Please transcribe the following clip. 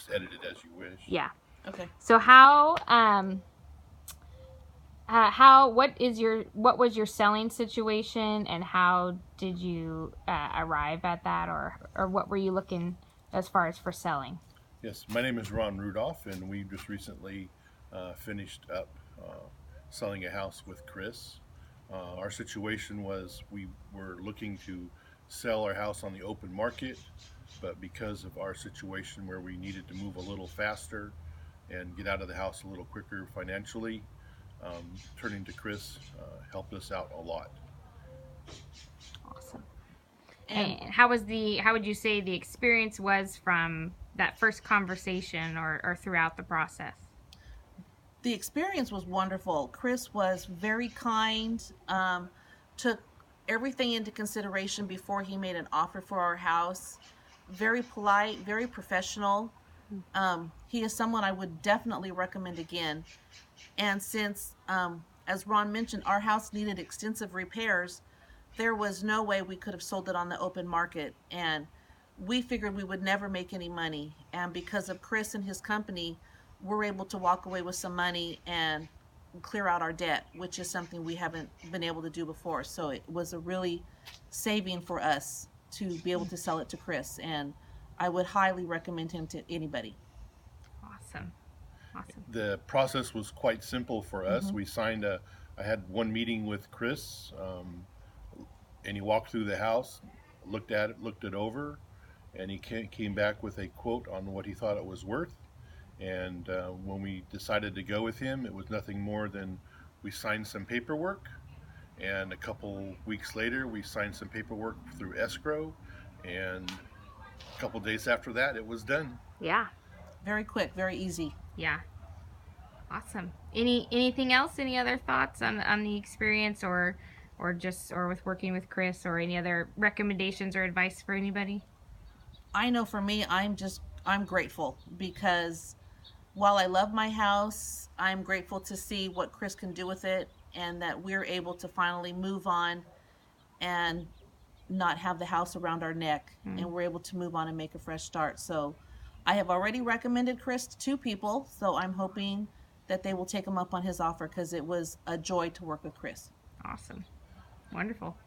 just edit it as you wish. Yeah. Okay. So what was your selling situation, and how did you arrive at that, or what were you looking as far as for selling? Yes, my name is Ron Rudolph, and we just recently finished up selling a house with Chris. Our situation was we were looking to sell our house on the open market, but because of our situation where we needed to move a little faster and get out of the house a little quicker financially, turning to Chris helped us out a lot. Awesome. And And how would you say the experience was from that first conversation, or throughout the process? the experience was wonderful. Chris was very kind, took everything into consideration before he made an offer for our house. Very polite, very professional. He is someone I would definitely recommend again. And since, as Ron mentioned, our house needed extensive repairs, there was no way we could have sold it on the open market. And we figured we would never make any money. And because of Chris and his company, we're able to walk away with some money and clear out our debt, which is something we haven't been able to do before. So it was a really saving for us to be able to sell it to Chris. And I would highly recommend him to anybody. Awesome. Awesome. The process was quite simple for us. Mm-hmm. I had one meeting with Chris, and he walked through the house, looked it over, and he came back with a quote on what he thought it was worth. And when we decided to go with him, it was nothing more than we signed some paperwork, and a couple weeks later, we signed some paperwork through escrow, and a couple days after that, it was done. Yeah. Very quick, very easy. Yeah. Awesome. Anything else? Any other thoughts on the experience, or with working with Chris, or any other recommendations or advice for anybody? I know for me, I'm grateful because while I love my house, I'm grateful to see what Chris can do with it and that we're able to finally move on and not have the house around our neck, and we're able to move on and make a fresh start. So I have already recommended Chris to 2 people, so I'm hoping that they will take him up on his offer because it was a joy to work with Chris. Awesome. Wonderful.